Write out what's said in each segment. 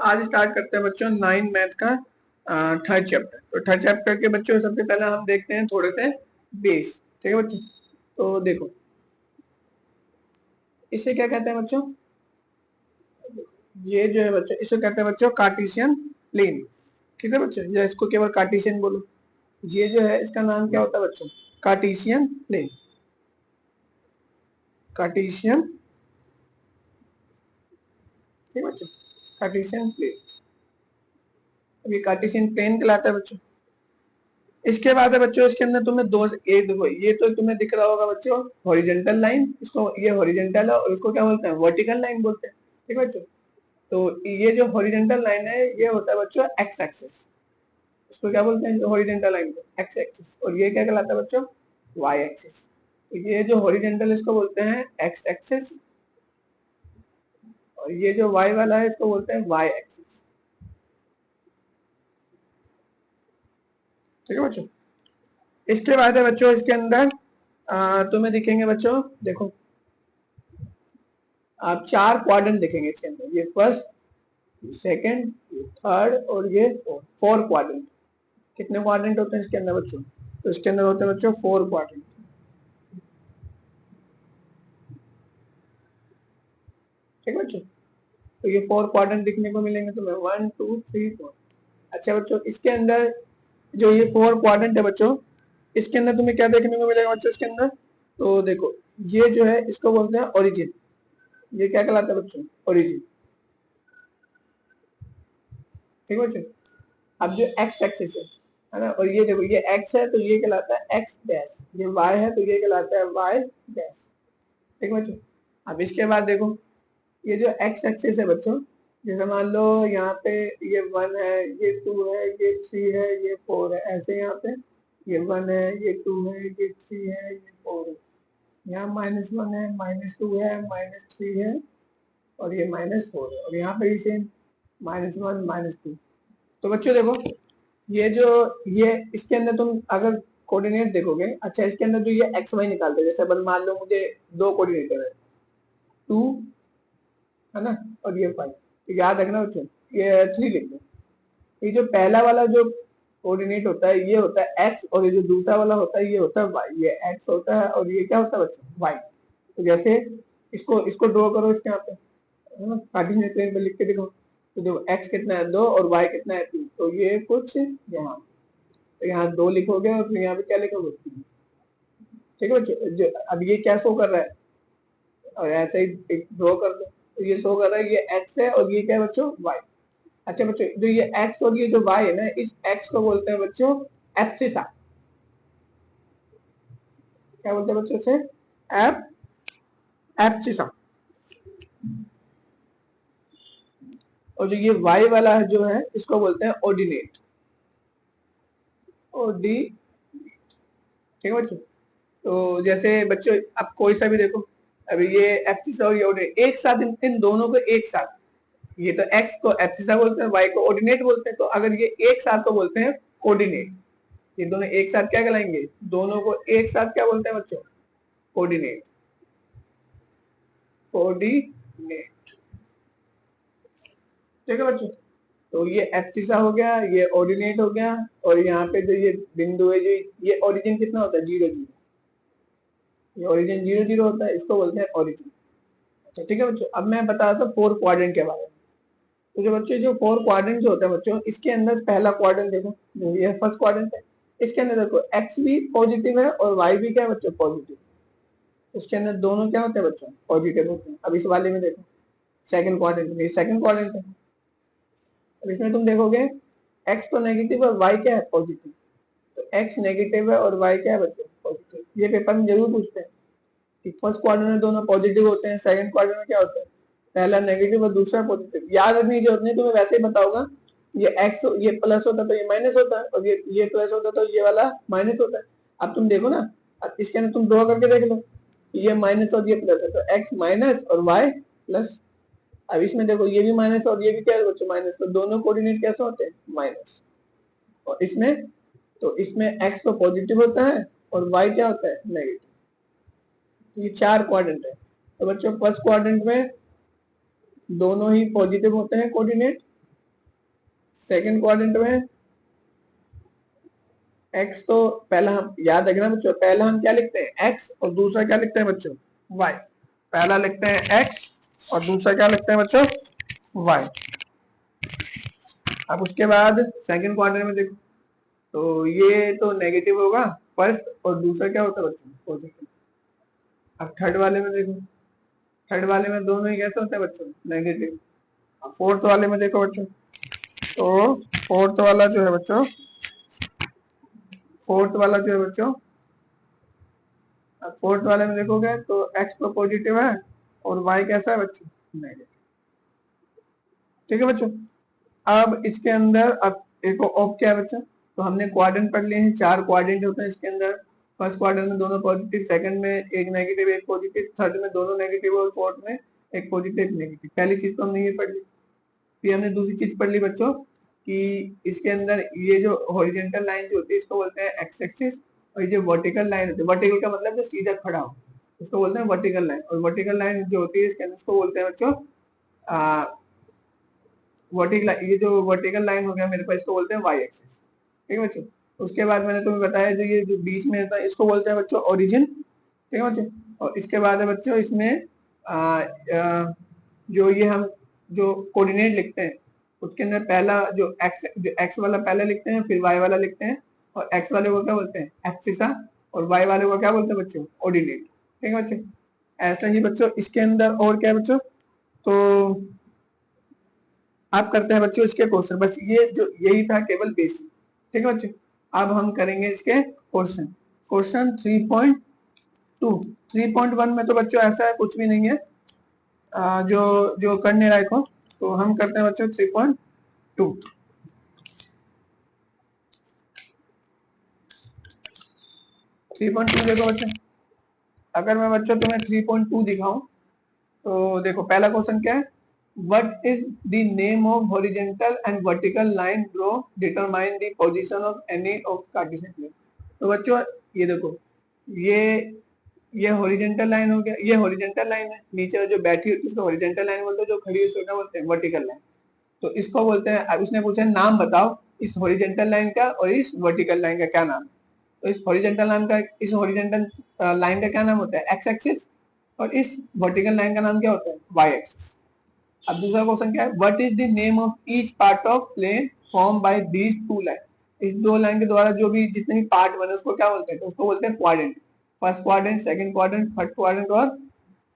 आज स्टार्ट करते हैं बच्चों 9 मैथ का थर्ड चैप्टर। तो थर्ड चैप्टर के बच्चों सबसे पहले हम देखते हैं थोड़े से बेस। ठीक है बच्चों, तो देखो इसे क्या कहते हैं बच्चों, ये जो है बच्चों इसे कहते हैं बच्चों कार्टेशियन प्लेन। ठीक है बच्चों, या इसको केवल कार्टेशियन बोलो। ये जो है इसका नाम क्या होता है बच्चों, कार्टेशियन प्लेन। कार्टेशियन, ठीक है बच्चों, कार्टेशियन प्लेन। अब ये कार्टेशियन प्लेन कहलाता है बच्चों। इसके बाद है बच्चों इसके अंदर तुम्हें दो एक देखो, ये तो तुम्हें दिख रहा होगा बच्चों हॉरिजेंटल लाइन, इसको ये हॉरिजेंटल है और इसको क्या बोलते हैं, वर्टिकल लाइन बोलते हैं। ठीक है बच्चों, तो ये जो हॉरिजेंटल लाइन है ये होता है बच्चों एक्स एक्सिस। इसको क्या बोलते हैं हॉरिजेंटल लाइन को, एक्स एक्सिस। और ये क्या कहलाता है बच्चों, वाई एक्सिस। ये जो हॉरिजेंटल इसको बोलते हैं एक्स एक्सिस, और ये जो वाई वाला है इसको बोलते हैं वाई एक्सिस। ठीक है बच्चों, इसके बाद है बच्चों इसके अंदर तुम्हें दिखेंगे बच्चों, देखो आप चार क्वाड्रेंट दिखेंगे इसके अंदर, ये फर्स्ट, सेकंड, थर्ड और ये फोर क्वाड्रेंट। कितने क्वाड्रेंट होते हैं इसके अंदर बच्चों, तो इसके अंदर होते हैं बच्चों फोर क्वाड्रेंट। ठीक है बच्चों, तो ये फोर क्वाड्रेंट दिखने को मिलेंगे तुम्हें, 1 2 3 4। अच्छा बच्चों, इसके अंदर जो ये फोर क्वाड्रेंट है बच्चों, इसके अंदर तुम्हें क्या देखने को मिलेगा बच्चों इसके अंदर, तो देखो ये जो है इसको बोलते हैं ओरिजिन। ये क्या कहलाता है बच्चों, ओरिजिन। ठीक है बच्चों, अब जो एक्स एक्सिस है ना, और ये देखो ये एक्स है तो ये कहलाता है एक्स डैश, ये वाई है तो ये कहलाता है वाई डैश। ठीक है बच्चों, अब इसके बाद देखो ये जो एक्स एक्सिस है बच्चों, जैसे मान लो यहाँ पे ये 1 है, ये 2 है, ये 3 है, ये 4 है, ऐसे यहाँ पे ये 1 है, ये 2 है, ये 3 है, ये 4 है, यहाँ -1 है, -2 है, -3 है और ये -4 है, और यहाँ पे भी सेम -1 -2। तो बच्चों देखो ये जो ये इसके अंदर तुम अगर कोऑर्डिनेट देखोगे, अच्छा इसके अंदर जो ये एक्स वाई निकालते हैं, जैसे बन मान लो मुझे दो कोऑर्डिनेटर है, 2 है ना और ये 5, तो याद रखना बच्चों ये 3 लिख दो। ये जो पहला वाला जो कोऑर्डिनेट होता है ये होता है एक्स, और ये जो दूसरा वाला होता है ये होता है वाई। ये एक्स होता है और ये क्या होता है बच्चों, वाई। तो जैसे इसको ड्रॉ करो इसके यहाँ पे, है ना, कार्टेशियन प्लेन पे लिख के देखो, तो देखो एक्स कितना है 2 और वाई कितना है 3, तो ये कुछ यहाँ, तो यहाँ 2 लिखोगे और फिर यहाँ पे क्या लिखोगे 3। ठीक है बच्चों, अब ये क्या शो कर रहा है, और ऐसे ही ड्रॉ कर दो, तो ये शो कर रहा है ये एक्स है और ये क्या है बच्चों, वाई। अच्छा बच्चों, जो ये एक्स और ये जो वाई है ना, इस एक्स को बोलते हैं बच्चों एब्सिसा। क्या बोलते हैं बच्चों से, एब्सिसा। और जो ये वाई वाला है जो है इसको बोलते हैं ऑर्डिनेट, ओडी। ठीक है बच्चों, तो जैसे बच्चों अब कोई सा भी देखो, अभी ये एब्सिसा और ये ऑर्डिनेट एक साथ, इन दोनों को एक साथ, ये तो एक्स को एब्सिसा बोलते हैं, वाई को ऑर्डिनेट बोलते हैं, तो अगर ये एक साथ तो बोलते हैं कोऑर्डिनेट। ये दोनों एक साथ क्या कहलाएंगे, दोनों को एक साथ क्या बोलते हैं बच्चों, कोऑर्डिनेट, कोऑर्डिनेट। ठीक है बच्चों, तो ये एब्सिसा हो गया, ये ऑर्डिनेट हो गया, और यहाँ पे जो ये बिंदु है, जो ये ओरिजिन कितना होता है 0 0, ये ओरिजिन 0 0 होता है, इसको बोलते हैं ओरिजिन। अच्छा ठीक है बच्चों, अब मैं बता रहा था फोर क्वाड्रेंट के बारे में। तो जो बच्चे जो फोर क्वाड्रेंट जो होता है बच्चों, इसके अंदर पहला क्वाड्रेंट देखो, ये फर्स्ट क्वाड्रेंट है, इसके अंदर देखो एक्स भी पॉजिटिव है और वाई भी क्या है बच्चों, पॉजिटिव। उसके अंदर दोनों क्या होते हैं बच्चों, पॉजिटिव होते हैं। अब इस वाले में देखो सेकंड क्वाड्रेंट में, सेकंड क्वाड्रेंट है, अब इसमें तुम देखोगे एक्स तो नेगेटिव और वाई क्या है, पॉजिटिव। तो एक्स नेगेटिव है और वाई क्या है बच्चों, पॉजिटिव। ये पेपर में जरूर पूछते हैं कि फर्स्ट क्वाड्रेंट में दोनों पॉजिटिव होते हैं, सेकंड क्वाड्रेंट में क्या होता है, पहला नेगेटिव और दूसरा पॉजिटिव। याद रखने की जरूरत नहीं, तुम्हें वैसे ही बताऊंगा, ये एक्स ये प्लस होता है तो ये माइनस होता है, और ये प्लस होता है तो ये वाला माइनस होता है। अब तुम देखो ना, अब इसके अंदर तुम ड्रॉ करके देख लो, ये माइनस और ये प्लस है, तो एक्स माइनस और वाई प्लस। अब इसमें देखो ये भी माइनस और ये भी क्या है बच्चों, माइनस, तो दोनों कोऑर्डिनेट कैसे होते हैं, माइनस। और इसमें तो इसमें एक्स तो पॉजिटिव होता है और वाई क्या होता है, नेगेटिव। तो ये चार क्वाड्रेंट है। तो बच्चों फर्स्ट क्वाड्रेंट में दोनों ही पॉजिटिव होते हैं कोऑर्डिनेट, सेकंड क्वाड्रेंट में एक्स तो पहला हम याद रखना बच्चों, पहला हम क्या लिखते हैं एक्स और दूसरा क्या लिखते हैं बच्चों वाई। पहला लिखते हैं एक्स और दूसरा क्या लिखते हैं बच्चों वाई। अब उसके बाद सेकंड क्वाड्रेंट में देखो तो ये तो नेगेटिव होगा फर्स्ट, और दूसरा क्या होता है बच्चों पॉजिटिव। अब थर्ड वाले में देखो, थर्ड वाले में दोनों ही कैसे होते हैं बच्चों नेगेटिव। अब फोर्थ वाले में देखो बच्चों, तो फोर्थ वाला जो है बच्चों, फोर्थ वाला जो है बच्चों, अब फोर्थ वाले में देखोगे तो एक्स तो पॉजिटिव है और वाई कैसा है बच्चों नेगेटिव। ठीक है बच्चों। अब इसके अंदर अब एक ऑफ क्या है बच्चों, तो हमने क्वाड्रेंट पढ़ लिए हैं, 4 क्वाड्रेंट होते हैं इसके अंदर। फर्स्ट क्वाड्रेंट में दोनों पॉजिटिव, सेकंड में एक नेगेटिव एक पॉजिटिव, थर्ड में दोनों नेगेटिव और फोर्थ में एक पॉजिटिव एक नेगेटिव। पहली चीज तो हमने ये पढ़ ली। फिर हमने दूसरी चीज पढ़ ली बच्चों कि इसके अंदर ये जो हॉरिजॉन्टल लाइन जो होती है इसको बोलते हैं एक्स एक्सिस, और ये जो वर्टिकल लाइन होती है, वर्टिकल का मतलब जो सीधा खड़ा हो, इसको बोलते हैं वर्टिकल लाइन। और वर्टिकल लाइन जो होती है इसके अंदर उसको बोलते हैं बच्चों वर्टिकल, ये जो वर्टिकल लाइन हो गया मेरे पास इसको बोलते हैं वाई एक्सिस। ठीक है बच्चों। उसके बाद मैंने तुम्हें बताया जो ये जो बीच में था इसको बोलते हैं बच्चों ओरिजिन। ठीक है बच्चों। और इसके बाद है बच्चों इसमें जो ये हम जो कोऑर्डिनेट लिखते हैं उसके अंदर पहला जो एक्स वाला पहले लिखते हैं, फिर वाई वाला लिखते हैं, और एक्स वाले को क्या बोलते हैं एक्सिसा, और वाई वाले को क्या बोलते हैं बच्चों ऑर्डिनेट। ठीक है बच्चों। ऐसा ही बच्चों इसके अंदर और क्या है बच्चों, तो आप करते हैं बच्चों इसके क्वेश्चन, बस ये जो यही था केवल बेसिक। ठीक है बच्चों। अब हम करेंगे इसके क्वेश्चन। क्वेश्चन 3.2, 3.1 में तो बच्चों ऐसा है कुछ भी नहीं है जो जो करने लायक हो, तो हम करते हैं बच्चों 3.2। 3.2 देखो बच्चों, अगर मैं बच्चों तुम्हें 3.2 दिखाऊं तो देखो पहला क्वेश्चन क्या है, what is the name of horizontal and vertical line draw determine the position of any of cartesian plane। तो बच्चों ये देखो ये हॉरिजॉन्टल लाइन हो गया, ये हॉरिजॉन्टल लाइन है, नीचे जो बैठी होती है उसको हॉरिजॉन्टल लाइन बोलते हैं, जो खड़ी है उसको क्या बोलते हैं वर्टिकल लाइन। तो इसको बोलते हैं, अब उसने पूछा नाम बताओ इस हॉरिजॉन्टल लाइन का और इस वर्टिकल लाइन का क्या नाम है। तो इस हॉरिजॉन्टल लाइन का, इस हॉरिजॉन्टल लाइन का क्या नाम होता है एक्स एक्सिस, और इस वर्टिकल लाइन का नाम क्या होता है वाई एक्सिस। अब दूसरा क्वेश्चन क्या है, what is the name of each part of plane form by these two line. इस दो लाइन के द्वारा जो भी जितने भी पार्ट बने उसको क्या बोलते हैं, तो उसको बोलते हैं quadrant. First quadrant, second quadrant, third quadrant और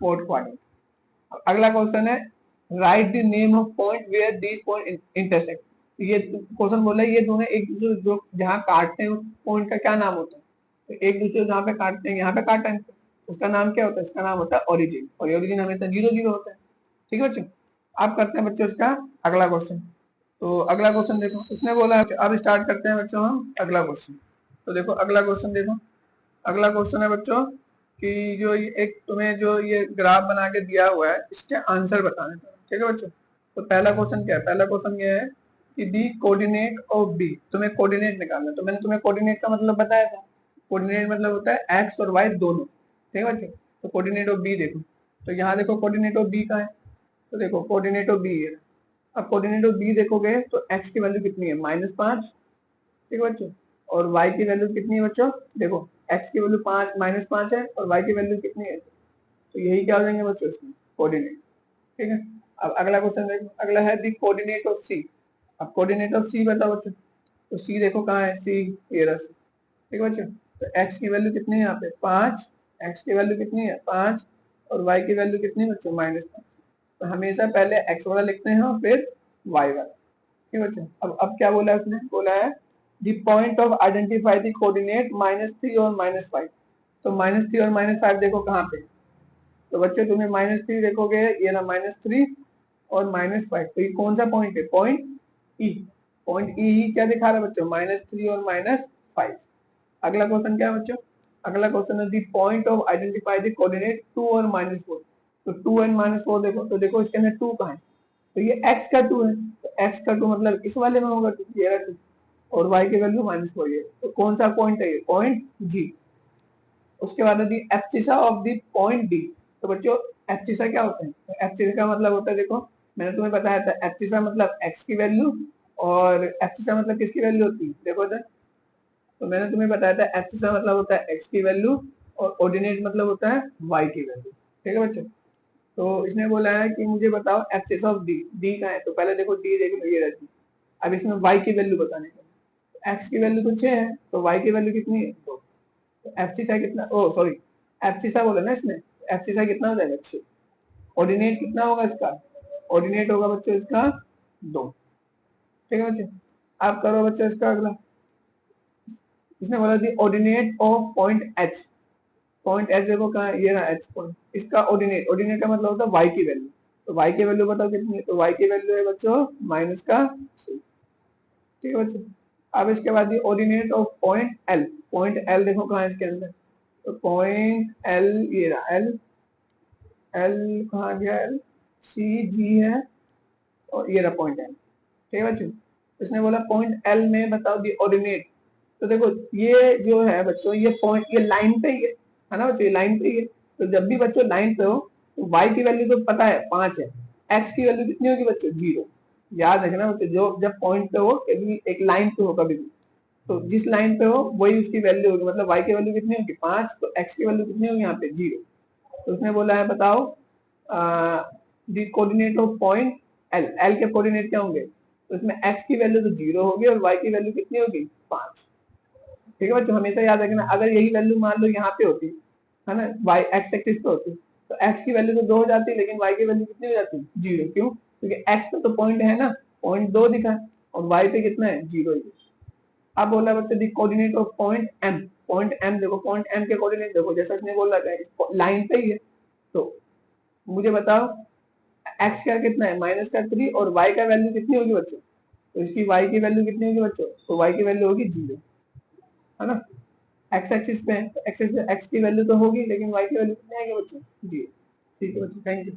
फोर्थ क्वाड्रेंट। अगला क्वेश्चन है write the name of point where these point intersect. ये क्वेश्चन बोला ये दोनों एक दूसरे जो जहाँ काटते हैं उस पॉइंट का क्या नाम होता है। तो एक दूसरे जहाँ पे काटते हैं, यहाँ पे काटा है उसका नाम क्या होता है, इसका नाम होता है ओरिजिन, और ओरिजिन हमेशा 0 0 होता है। ठीक है बच्चों। आप करते हैं बच्चों इसका अगला क्वेश्चन। तो अगला क्वेश्चन देखो इसने बोला, अब स्टार्ट करते हैं बच्चों हम अगला क्वेश्चन। तो देखो अगला क्वेश्चन देखो, अगला क्वेश्चन है बच्चों कि जो ये एक तुम्हें जो ये ग्राफ बना के दिया हुआ है इसके आंसर बताने। ठीक है बच्चों। तो पहला क्वेश्चन क्या है, पहला क्वेश्चन ये है कि दी कोऑर्डिनेट ऑफ बी, तुम्हें कोऑर्डिनेट निकालना है। तो मैंने तुम्हें कोऑर्डिनेट का मतलब बताया था, कोऑर्डिनेट मतलब होता है एक्स और वाई दोनों। ठीक है बच्चों। तो कोऑर्डिनेट ऑफ बी देखो, तो यहाँ देखो कोऑर्डिनेट ऑफ बी का है, तो देखो कोऑर्डिनेट ऑफ बी है। अब कोऑर्डिनेट ऑफ बी देखोगे तो एक्स की वैल्यू कितनी है -5। ठीक है बच्चों। और y की वैल्यू कितनी है बच्चों, देखो x की वैल्यू -5 है और y की वैल्यू कितनी है, तो यही क्या हो जाएंगे बच्चों इसमें कोऑर्डिनेट। ठीक है। अब अगला क्वेश्चन देखो, अगला है दी कोऑर्डिनेट ऑफ c। अब कोऑर्डिनेट ऑफ c बताओ बच्चों, तो c देखो कहाँ है, c ये रहा। ठीक है बच्चों। तो x की वैल्यू कितनी है यहाँ पे 5, x की वैल्यू कितनी है 5, और y की वैल्यू कितनी है बच्चों -5। तो हमेशा पहले x वाला लिखते हैं और फिर y वाला। ठीक है बच्चों। अब क्या बोला है उसने, बोला है the point of identify the coordinate -3 और -5। तो -3 और -5 देखो कहाँ पे, तो बच्चों तुम्हें -3 देखोगे ये ना -3 और -5, तो ये कौन सा पॉइंट है, पॉइंट ई। पॉइंट ई ही क्या दिखा रहा है बच्चों -3 और -5। अगला क्वेश्चन क्या है बच्चों, अगला क्वेश्चन है the point of identify the coordinate 2 और -4। तो 2 एंड -4 देखो, तो देखो इसके अंदर 2 कहाँ है, तो ये x का 2 है, तो x का 2 मतलब इस वाले में होगा 2, ये रहा 2, और y की वैल्यू -4 है। तो कौन सा पॉइंट है ये, पॉइंट जी। उसके बाद है abscissa of the point D. तो बच्चों एब्सिसा क्या होता है, तो एब्सिसा का मतलब होता है, देखो मैंने तुम्हें बताया था एब्सिसा मतलब x की वैल्यू और एब्सिसा मतलब किसकी वैल्यू होती है, देखो इधर, तो मैंने तुम्हें बताया था एब्सिसा मतलब होता है एक्स की वैल्यू और ऑर्डिनेट मतलब होता है वाई की वैल्यू। ठीक है बच्चों, तो इसने बोला है कि मुझे बताओ एक्सिस ऑफ डी, डी का है, तो पहले देखो डी देख लो ये रहती, अब इसमें वाई की वैल्यू बताने का, एक्स की वैल्यू तो 6 है, तो वाई की वैल्यू कितनी है, तो एब्सिसा कितना, ओ सॉरी एब्सिसा बोला ना इसने, एब्सिसा कितना हो जाएगा 6, ऑर्डिनेट कितना होगा इसका, ऑर्डिनेट होगा बच्चों इसका 2। ठीक है बच्चों, आप करो बच्चों इसका अगला, इसने बोला थी ordinate of point H, point H देखो कहाँ है, ये ना एच पॉइंट, इसका ऑर्डिनेट, ऑर्डिनेट का मतलब होता है वाई की वैल्यू, तो वाई की वैल्यू बताओ कितनी है, तो वाई की वैल्यू है बच्चों माइनस का 6। ठीक है बच्चों, अब इसके बाद ये ordinate of point L, point L देखो कहाँ है इसके अंदर, तो पॉइंट एल ये रहा एल, एल कहाँ गया, एल सी जी है और ये रहा पॉइंट एल। ठीक है बच्चों, इसने बोला पॉइंट एल में बताओ दी ऑर्डिनेट, तो देखो ये जो है बच्चों ये पॉइंट ये लाइन पे ही है ना बच्चों, ये लाइन पे ही है, तो जब भी बच्चों लाइन पे हो तो y की वैल्यू तो पता है 5 है, x की वैल्यू कितनी होगी बच्चों 0, याद रखना बच्चों, जो जब पॉइंट पे हो कभी एक लाइन पे हो कभी भी, तो जिस लाइन पे हो वही उसकी वैल्यू होगी, मतलब y की वैल्यू कितनी होगी 5, तो x की वैल्यू कितनी होगी यहाँ पे 0। तो उसने बोला है बताओ दी coordinate of point L, L के कोऑर्डिनेट क्या होंगे, तो इसमें x की वैल्यू तो 0 होगी और y की वैल्यू कितनी होगी 5। ठीक है बच्चों, हमेशा याद रखना, अगर यही वैल्यू मान लो यहाँ पे होती है ना, वाई एक्स एक्सिस पे होती, तो एक्स की वैल्यू तो 2 हो जाती, लेकिन वाई की वैल्यू कितनी हो जाती 0, क्यों, क्योंकि एक्स पे तो पॉइंट है ना, पॉइंट 2 दिखा और वाई पे कितना है 0 ही। अब बोला बच्चे the coordinate of point M, point M देखो, पॉइंट एम के कोऑर्डिनेट देखो, जैसा इसने बोला है लाइन पे ही है, तो मुझे बताओ एक्स का कितना है माइनस का 3 और वाई का वैल्यू कितनी होगी बच्चों, तो इसकी वाई की वैल्यू कितनी होगी बच्चों, तो वाई की वैल्यू होगी 0, है ना, एक्स एक्सिस पे है, एक्सिस पे एक्स की वैल्यू तो होगी लेकिन वाई की वैल्यू कितनी आएगी बच्चों 0। ठीक है बच्चों, थैंक यू।